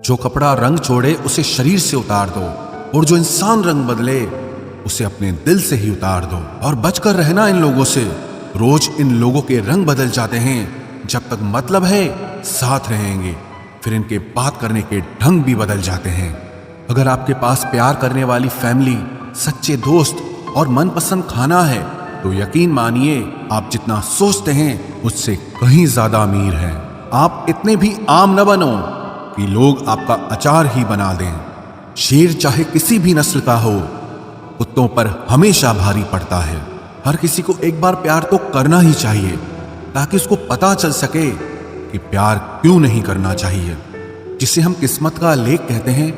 जो कपड़ा रंग छोड़े उसे शरीर से उतार दो, और जो इंसान रंग बदले उसे अपने दिल से ही उतार दो। और बचकर रहना इन लोगों से। रोज इन लोगों के रंग बदल जाते हैं। जब तक मतलब है साथ रहेंगे, फिर इनके बात करने के ढंग भी बदल जाते हैं। अगर आपके पास प्यार करने वाली फैमिली, सच्चे दोस्त और मनपसंद खाना है तो यकीन मानिए आप जितना सोचते हैं उससे कहीं ज्यादा अमीर हैं। आप इतने भी आम न बनो कि लोग आपका अचार ही बना दें। शेर चाहे किसी भी नस्ल का हो, कुत्तों पर हमेशा भारी पड़ता है। हर किसी को एक बार प्यार तो करना ही चाहिए, ताकि उसको पता चल सके कि प्यार क्यों नहीं करना चाहिए। जिसे हम किस्मत का लेख कहते हैं,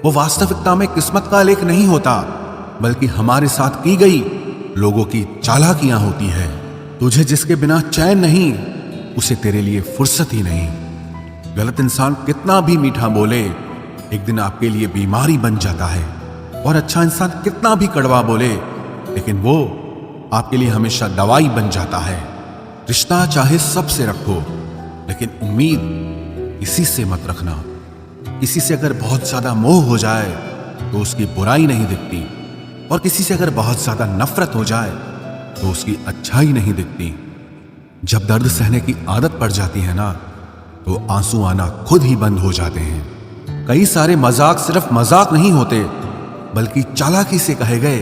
वो वास्तविकता में किस्मत का लेख नहीं होता, बल्कि हमारे साथ की गई लोगों की चालाकियां होती है। तुझे जिसके बिना चैन नहीं, उसे तेरे लिए फुर्सत ही नहीं। गलत इंसान कितना भी मीठा बोले, एक दिन आपके लिए बीमारी बन जाता है। और अच्छा इंसान कितना भी कड़वा बोले, लेकिन वो आपके लिए हमेशा दवाई बन जाता है। रिश्ता चाहे सबसे रखो, लेकिन उम्मीद किसी से मत रखना। किसी से अगर बहुत ज्यादा मोह हो जाए तो उसकी बुराई नहीं दिखती, और किसी से अगर बहुत ज्यादा नफरत हो जाए तो उसकी अच्छाई नहीं दिखती। जब दर्द सहने की आदत पड़ जाती है ना, तो आंसू आना खुद ही बंद हो जाते हैं। कई सारे मजाक सिर्फ मजाक नहीं होते, बल्कि चालाकी से कहे गए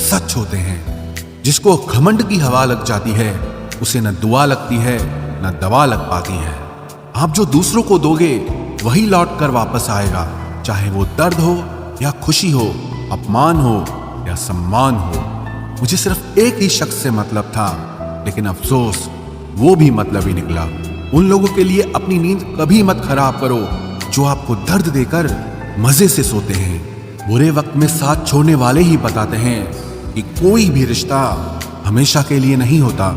सच होते हैं। जिसको घमंड की हवा लग जाती है, उसे न दुआ लगती है न दवा लग पाती है। आप जो दूसरों को दोगे वही लौट कर वापस आएगा, चाहे वो दर्द हो या खुशी हो, अपमान हो या सम्मान हो। मुझे सिर्फ एक ही शख्स से मतलब था, लेकिन अफसोस वो भी मतलब ही निकला। उन लोगों के लिए अपनी नींद कभी मत खराब करो जो आपको दर्द देकर मजे से सोते हैं। बुरे वक्त में साथ छोड़ने वाले ही बताते हैं कि कोई भी रिश्ता हमेशा के लिए नहीं होता।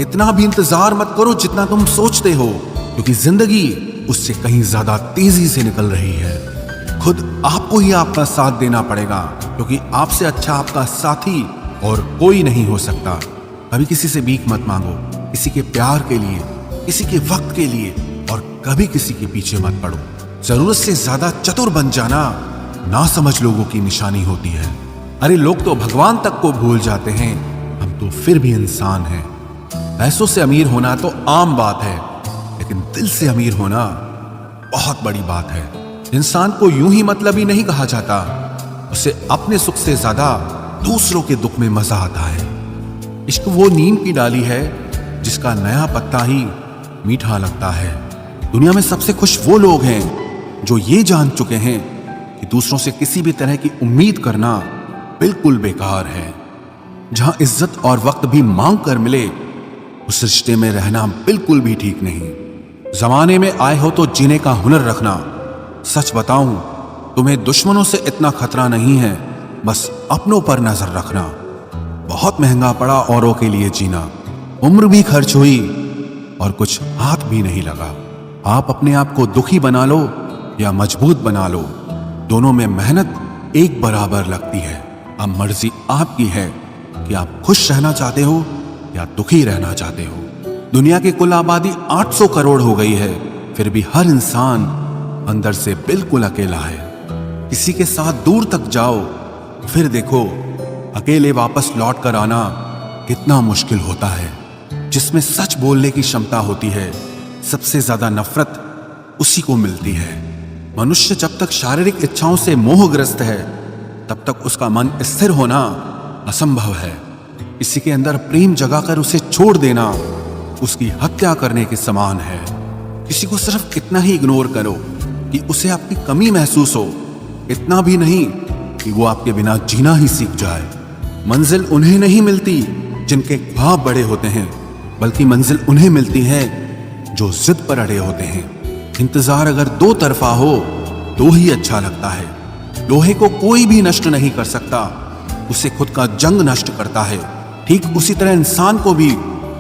इतना भी इंतजार मत करो जितना तुम सोचते हो, क्योंकि जिंदगी उससे कहीं ज्यादा तेजी से निकल रही है। खुद आपको ही आपका साथ देना पड़ेगा, क्योंकि आपसे अच्छा आपका साथी और कोई नहीं हो सकता। कभी किसी से भीख मत मांगो, किसी के प्यार के लिए, किसी के वक्त के लिए, और कभी किसी के पीछे मत पड़ो। जरूरत से ज्यादा चतुर बन जाना ना समझ लोगों की निशानी होती है। अरे लोग तो भगवान तक को भूल जाते हैं, हम तो फिर भी इंसान हैं। पैसों से अमीर होना तो आम बात है, लेकिन दिल से अमीर होना बहुत बड़ी बात है। इंसान को यूं ही मतलबी नहीं कहा जाता, उसे अपने सुख से ज्यादा दूसरों के दुख में मजा आता है। इश्क वो नीम की डाली है जिसका नया पत्ता ही मीठा लगता है। दुनिया में सबसे खुश वो लोग हैं जो ये जान चुके हैं कि दूसरों से किसी भी तरह की उम्मीद करना बिल्कुल बेकार है। जहां इज्जत और वक्त भी मांग कर मिले, उस रिश्ते में रहना बिल्कुल भी ठीक नहीं। जमाने में आए हो तो जीने का हुनर रखना। सच बताऊं, तुम्हें दुश्मनों से इतना खतरा नहीं है, बस अपनों पर नजर रखना। बहुत महंगा पड़ा औरों के लिए जीना, उम्र भी खर्च हुई और कुछ हाथ भी नहीं लगा। आप अपने आप को दुखी बना लो या मजबूत बना लो, दोनों में मेहनत एक बराबर लगती है। अब मर्जी आपकी है कि आप खुश रहना चाहते हो या दुखी रहना चाहते हो। दुनिया की कुल आबादी 800 करोड़ हो गई है, फिर भी हर इंसान अंदर से बिल्कुल अकेला है। किसी के साथ दूर तक जाओ, फिर देखो अकेले वापस लौट कर आना कितना मुश्किल होता है। जिसमें सच बोलने की क्षमता होती है, सबसे ज्यादा नफरत उसी को मिलती है। मनुष्य जब तक शारीरिक इच्छाओं से मोहग्रस्त है, तब तक उसका मन स्थिर होना असंभव है। किसी के अंदर प्रेम जगाकर उसे छोड़ देना उसकी हत्या करने के समान है। किसी को सिर्फ इतना ही इग्नोर करो कि उसे आपकी कमी महसूस हो, इतना भी नहीं कि वो आपके बिना जीना ही सीख जाए। मंजिल उन्हें नहीं मिलती जिनके ख्वाब बड़े होते हैं, बल्कि मंजिल उन्हें मिलती है जो जिद पर अड़े होते हैं। इंतजार अगर दो तरफा हो तो ही अच्छा लगता है। लोहे को कोई भी नष्ट नहीं कर सकता, उसे खुद का जंग नष्ट करता है। ठीक उसी तरह इंसान को भी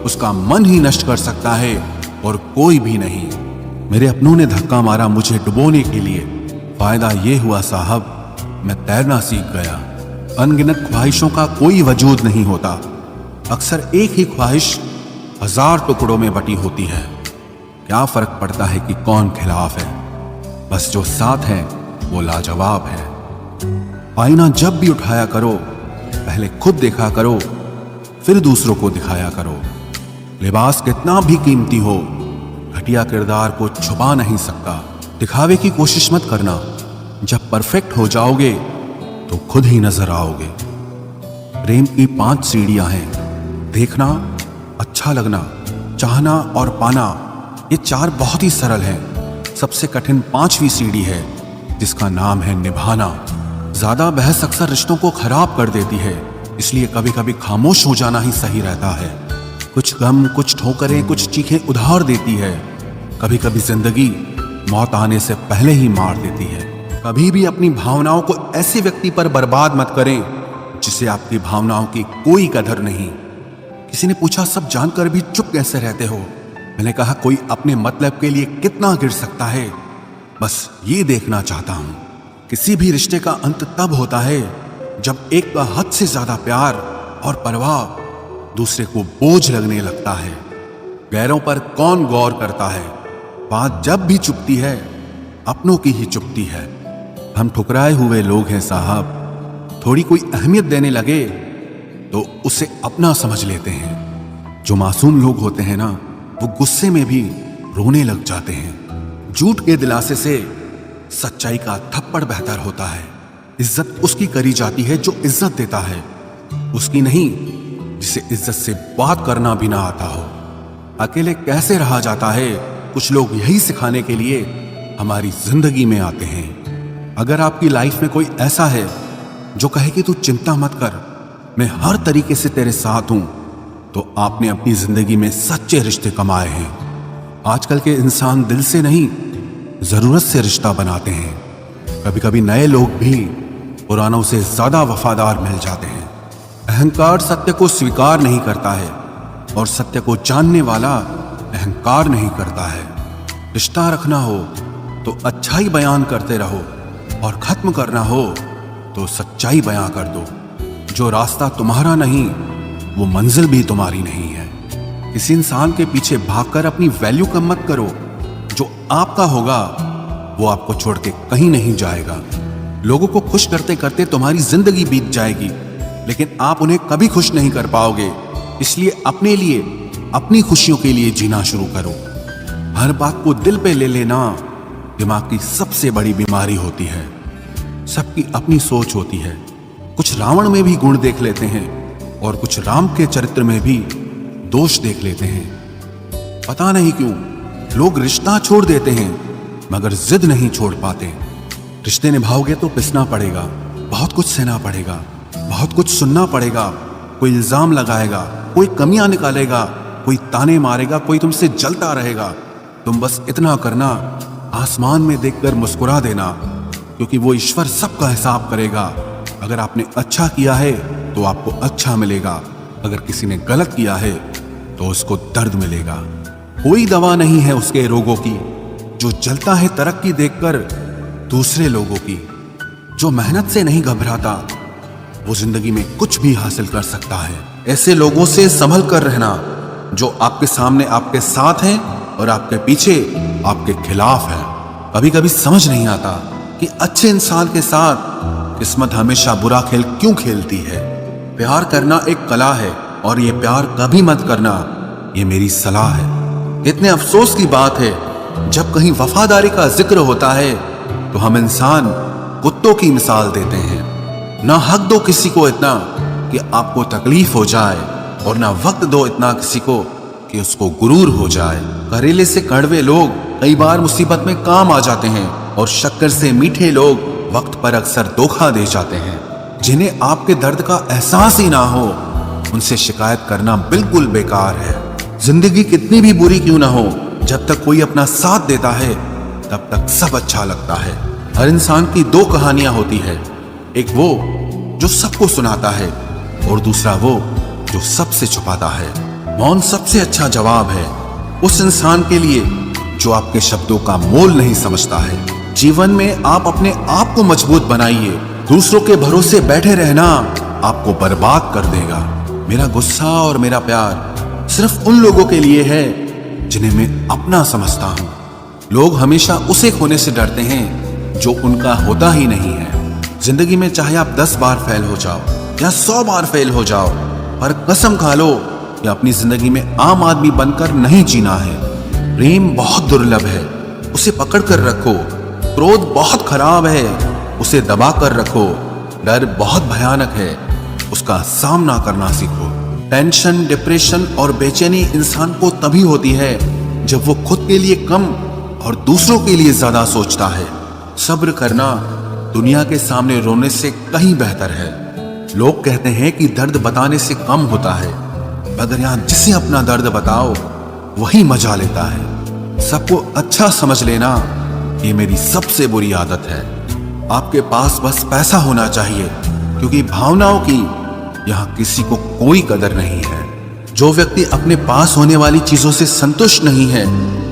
उसका मन ही नष्ट कर सकता है, और कोई भी नहीं। मेरे अपनों ने धक्का मारा मुझे डुबोने के लिए, फायदा ये हुआ साहब मैं तैरना सीख गया। अनगिनत ख्वाहिशों का कोई वजूद नहीं होता, अक्सर एक ही ख्वाहिश 1000 टुकड़ों में बटी होती है। क्या फर्क पड़ता है कि कौन खिलाफ है। बस जो साथ है वो लाजवाब है। आईना जब भी उठाया करो, पहले खुद देखा करो, फिर दूसरों को दिखाया करो। लिबास कितना भी कीमती हो, घटिया किरदार को छुपा नहीं सकता। दिखावे की कोशिश मत करना, जब परफेक्ट हो जाओगे तो खुद ही नजर आओगे। प्रेम की 5 सीढ़ियां हैं, देखना, अच्छा लगना, चाहना और पाना। ये 4 बहुत ही सरल हैं। सबसे कठिन 5वीं सीढ़ी है, जिसका नाम है निभाना। ज्यादा बहस अक्सर रिश्तों को खराब कर देती है, इसलिए कभी कभी खामोश हो जाना ही सही रहता है। कुछ गम, कुछ ठोकरें, कुछ चीखें उधार देती है। कभी कभी जिंदगी मौत आने से पहले ही मार देती है। कभी भी अपनी भावनाओं को ऐसे व्यक्ति पर बर्बाद मत करें जिसे आपकी भावनाओं की कोई कदर नहीं। किसी ने पूछा, सब जानकर भी चुप कैसे रहते हो? मैंने कहा, कोई अपने मतलब के लिए कितना गिर सकता है, बस ये देखना चाहता हूं। किसी भी रिश्ते का अंत तब होता है जब एक का हद से ज्यादा प्यार और परवाह दूसरे को बोझ लगने लगता है। गैरों पर कौन गौर करता है? बात जब भी चुपती है, अपनों की ही चुपती है। हम ठुकराए हुए लोग हैं साहब। थोड़ी कोई अहमियत देने लगे तो उसे अपना समझ लेते हैं। जो मासूम लोग होते हैं ना, वो गुस्से में भी रोने लग जाते हैं। झूठ के दिलासे से सच्चाई का थप्पड़ बेहतर होता है। इज्जत उसकी करी जाती है जो इज्जत देता है, उसकी नहीं जिसे इज्जत से बात करना भी ना आता हो। अकेले कैसे रहा जाता है, कुछ लोग यही सिखाने के लिए हमारी जिंदगी में आते हैं। अगर आपकी लाइफ में कोई ऐसा है जो कहे कि तू चिंता मत कर, मैं हर तरीके से तेरे साथ हूं, तो आपने अपनी जिंदगी में सच्चे रिश्ते कमाए हैं। आजकल के इंसान दिल से नहीं, जरूरत से रिश्ता बनाते हैं। कभी कभी नए लोग भी पुरानों से ज्यादा वफादार मिल जाते हैं। अहंकार सत्य को स्वीकार नहीं करता है, और सत्य को जानने वाला अहंकार नहीं करता है। रिश्ता रखना हो तो अच्छाई बयान करते रहो, और खत्म करना हो तो सच्चाई बयां कर दो। जो रास्ता तुम्हारा नहीं, वो मंजिल भी तुम्हारी नहीं है। किसी इंसान के पीछे भागकर अपनी वैल्यू कम मत करो। जो आपका होगा वो आपको छोड़ के कहीं नहीं जाएगा। लोगों को खुश करते करते तुम्हारी जिंदगी बीत जाएगी, लेकिन आप उन्हें कभी खुश नहीं कर पाओगे। इसलिए अपने लिए, अपनी खुशियों के लिए जीना शुरू करो। हर बात को दिल पे ले लेना दिमाग की सबसे बड़ी बीमारी होती है। सबकी अपनी सोच होती है। कुछ रावण में भी गुण देख लेते हैं, और कुछ राम के चरित्र में भी दोष देख लेते हैं। पता नहीं क्यों लोग रिश्ता छोड़ देते हैं, मगर जिद नहीं छोड़ पाते। रिश्ते निभाओगे तो पिसना पड़ेगा, बहुत कुछ सहना पड़ेगा, बहुत कुछ सुनना पड़ेगा। कोई इल्जाम लगाएगा, कोई कमियां निकालेगा, कोई ताने मारेगा, कोई तुमसे जलता रहेगा। तुम बस इतना करना, आसमान में देखकर मुस्कुरा देना, क्योंकि वो ईश्वर सबका हिसाब करेगा। अगर आपने अच्छा किया है तो आपको अच्छा मिलेगा, अगर किसी ने गलत किया है तो उसको दर्द मिलेगा। कोई दवा नहीं है उसके रोगों की, जो जलता है तरक्की देखकर दूसरे लोगों की। जो मेहनत से नहीं घबराता, वो जिंदगी में कुछ भी हासिल कर सकता है। ऐसे लोगों से संभल कर रहना, जो आपके सामने आपके साथ हैं और आपके पीछे आपके खिलाफ है। कभी कभी समझ नहीं आता कि अच्छे इंसान के साथ किस्मत हमेशा बुरा खेल क्यों खेलती है। प्यार करना एक कला है, और ये प्यार कभी मत करना, ये मेरी सलाह है। इतने अफसोस की बात है, जब कहीं वफादारी का जिक्र होता है तो हम इंसान कुत्तों की मिसाल देते हैं। ना हक दो किसी को इतना कि आपको तकलीफ हो जाए, और ना वक्त दो इतना किसी को कि उसको गुरूर हो जाए। करेले से कड़वे लोग कई बार मुसीबत में काम आ जाते हैं, और शक्कर से मीठे लोग वक्त पर अक्सर धोखा दे जाते हैं। जिन्हें आपके दर्द का एहसास ही ना हो, उनसे शिकायत करना बिल्कुल बेकार है। जिंदगी कितनी भी बुरी क्यों ना हो, जब तक कोई अपना साथ देता है तब तक सब अच्छा लगता है। हर इंसान की 2 कहानियां होती है, एक वो जो सबको सुनाता है, और दूसरा वो जो सबसे छुपाता है। मौन सबसे अच्छा जवाब है उस इंसान के लिए जो आपके शब्दों का मोल नहीं समझता है। जीवन में आप अपने आप को मजबूत बनाइए। दूसरों के भरोसे बैठे रहना आपको बर्बाद कर देगा। मेरा गुस्सा और मेरा प्यार सिर्फ उन लोगों के लिए है जिन्हें मैं अपना समझता हूं। लोग हमेशा उसे खोने से डरते हैं जो उनका होता ही नहीं है। जिंदगी में चाहे आप 10 बार फेल हो जाओ या 100 बार फेल हो जाओ, पर कसम खा लो कि अपनी जिंदगी में आम आदमी बनकर नहीं जीना है। प्रेम बहुत दुर्लभ है, उसे पकड़ कर रखो। क्रोध बहुत खराब है, उसे दबा कर रखो। डर बहुत भयानक है, उसका सामना करना सीखो। टेंशन, डिप्रेशन और बेचैनी इंसान को तभी होती है जब वो खुद के लिए कम और दूसरों के लिए ज्यादा सोचता है। सब्र करना दुनिया के सामने रोने से कहीं बेहतर है। लोग कहते हैं कि दर्द बताने से कम होता है, मगर यहां जिसे अपना दर्द बताओ वही मजा लेता है। सबको अच्छा समझ लेना ये मेरी सबसे बुरी आदत है। आपके पास बस पैसा होना चाहिए, क्योंकि भावनाओं की यहां किसी को कोई कदर नहीं है। जो व्यक्ति अपने पास होने वाली चीजों से संतुष्ट नहीं है,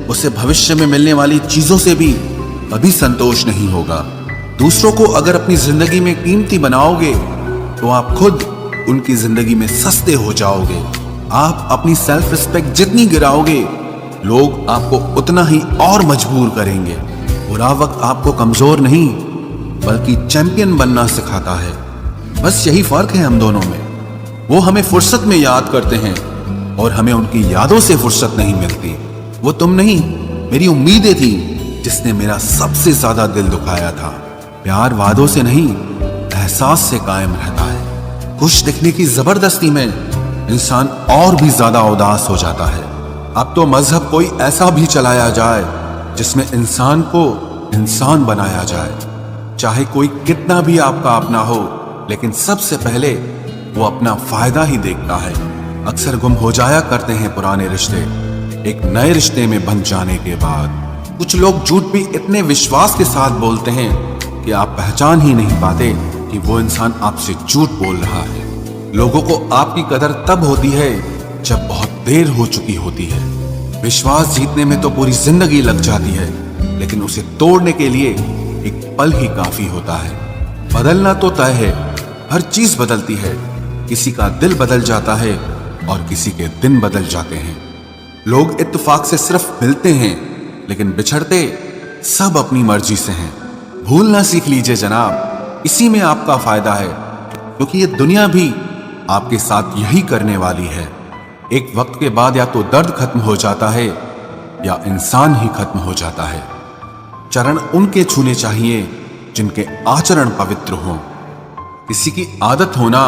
उसे भविष्य में मिलने वाली चीजों से भी कभी संतोष नहीं होगा। दूसरों को अगर अपनी जिंदगी में कीमती बनाओगे तो आप खुद उनकी जिंदगी में सस्ते हो जाओगे। आप अपनी सेल्फ रिस्पेक्ट जितनी गिराओगे, लोग आपको उतना ही और मजबूर करेंगे। बुरा वक्त आपको कमजोर नहीं बल्कि चैंपियन बनना सिखाता है। बस यही फर्क है हम दोनों में। वो हमें फुर्सत में याद करते हैं और हमें उनकी यादों से फुर्सत नहीं मिलती। वो तुम नहीं, मेरी उम्मीदें थी जिसने मेरा सबसे ज्यादा दिल दुखाया था। प्यार वादों से नहीं, एहसास से कायम रहता है। खुश दिखने की जबरदस्ती में इंसान और भी ज्यादा उदास हो जाता है। अब तो मजहब कोई ऐसा भी चलाया जाए जिसमें इंसान को इंसान बनाया जाए। चाहे कोई कितना भी आपका अपना हो, लेकिन सबसे पहले वो अपना फायदा ही देखता है। अक्सर गुम हो जाया करते हैं पुराने रिश्ते एक नए रिश्ते में बन जाने के बाद। कुछ लोग झूठ भी इतने विश्वास के साथ बोलते हैं कि आप पहचान ही नहीं पाते कि वो इंसान आपसे झूठ बोल रहा है। लोगों को आपकी कदर तब होती है जब बहुत देर हो चुकी होती है। विश्वास जीतने में तो पूरी जिंदगी लग जाती है, लेकिन उसे तोड़ने के लिए एक पल ही काफी होता है। बदलना तो तय है, हर चीज बदलती है। किसी का दिल बदल जाता है और किसी के दिन बदल जाते हैं। लोग इत्तेफाक से सिर्फ मिलते हैं, लेकिन बिछड़ते सब अपनी मर्जी से हैं। भूलना सीख लीजिए जनाब, इसी में आपका फायदा है, क्योंकि ये दुनिया भी आपके साथ यही करने वाली है। एक वक्त के बाद या तो दर्द खत्म हो जाता है या इंसान ही खत्म हो जाता है। चरण उनके छूने चाहिए जिनके आचरण पवित्र हों। किसी की आदत होना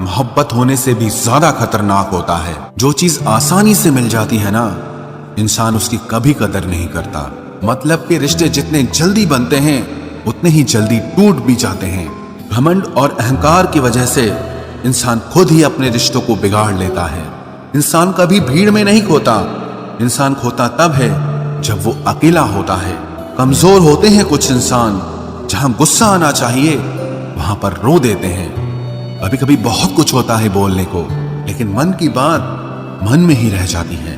मोहब्बत होने से भी ज्यादा खतरनाक होता है। जो चीज आसानी से मिल जाती है ना, इंसान उसकी कभी कदर नहीं करता। मतलब के रिश्ते जितने जल्दी बनते हैं उतने ही जल्दी टूट भी जाते हैं। घमंड और अहंकार की वजह से इंसान खुद ही अपने रिश्तों को बिगाड़ लेता है। इंसान कभी भीड़ में नहीं खोता, इंसान खोता तब है जब वो अकेला होता है। कमजोर होते हैं कुछ इंसान, जहां गुस्सा आना चाहिए वहां पर रो देते हैं। कभी कभी बहुत कुछ होता है बोलने को, लेकिन मन की बात मन में ही रह जाती है।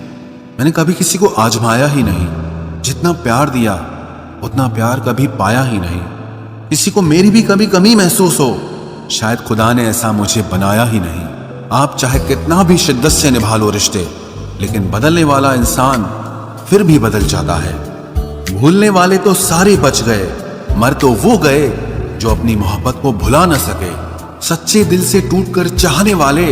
मैंने कभी किसी को आजमाया ही नहीं। जितना प्यार दिया उतना प्यार कभी पाया ही नहीं। किसी को मेरी भी कभी कमी महसूस हो, शायद खुदा ने ऐसा मुझे बनाया ही नहीं। आप चाहे कितना भी शिद्दत से निभा लो रिश्ते, लेकिन बदलने वाला इंसान फिर भी बदल जाता है। भूलने वाले तो सारे बच गए, मर तो वो गए जो अपनी मोहब्बत को भुला न सके। सच्चे दिल से टूटकर चाहने वाले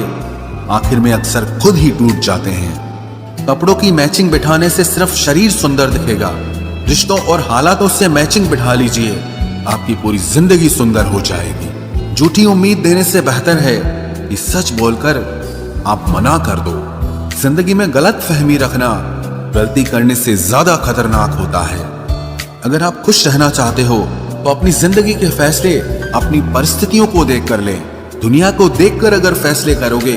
आखिर में अक्सर खुद ही टूट जाते हैं। कपड़ों की मैचिंग बिठाने से सिर्फ शरीर सुंदर दिखेगा। रिश्तों और हालातों से मैचिंग बिठा लीजिए, आपकी पूरी जिंदगी सुंदर हो जाएगी। झूठी उम्मीद देने से बेहतर है कि सच बोलकर आप मना कर दो। जिंदगी में गलत फहमी रखना गलती करने से ज्यादा खतरनाक होता है। अगर आप खुश रहना चाहते हो तो अपनी जिंदगी के फैसले अपनी परिस्थितियों को देखकर लें। दुनिया को देखकर अगर फैसले करोगे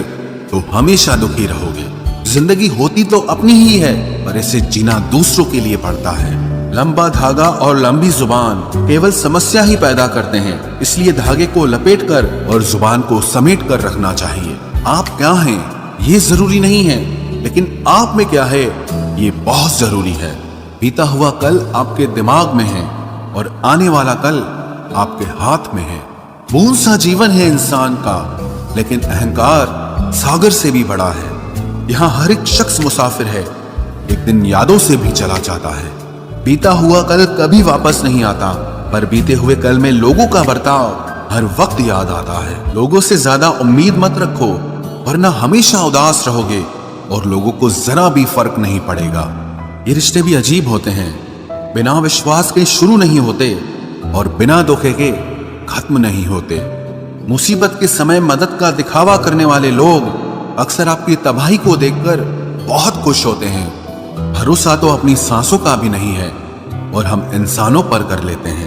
तो हमेशा दुखी रहोगे। जिंदगी होती तो अपनी ही है, पर इसे जीना दूसरों के लिए पड़ता है। लंबा धागा और लंबी जुबान केवल समस्या ही पैदा करते हैं, इसलिए धागे को लपेटकर और जुबान को समेट कर रखना चाहिए। आप क्या हैं ये जरूरी नहीं है, लेकिन आप में क्या है ये बहुत जरूरी है। बीता हुआ कल आपके दिमाग में है और आने वाला कल आपके हाथ में है। बूंद सा जीवन है इंसान का, लेकिन अहंकार सागर से भी बड़ा है। यहाँ हर एक शख्स मुसाफिर है, एक दिन यादों से भी चला जाता है। बीता हुआ कल कभी वापस नहीं आता, पर बीते हुए कल में लोगों का बर्ताव हर वक्त याद आता है। लोगों से ज्यादा उम्मीद मत रखो, वरना हमेशा उदास रहोगे और लोगों को जरा भी फर्क नहीं पड़ेगा। ये रिश्ते भी अजीब होते हैं, बिना विश्वास के शुरू नहीं होते और बिना धोखे के खत्म नहीं होते। मुसीबत के समय मदद का दिखावा करने वाले लोग अक्सर आपकी तबाही को देखकर बहुत खुश होते हैं। भरोसा तो अपनी सांसों का भी नहीं है और हम इंसानों पर कर लेते हैं।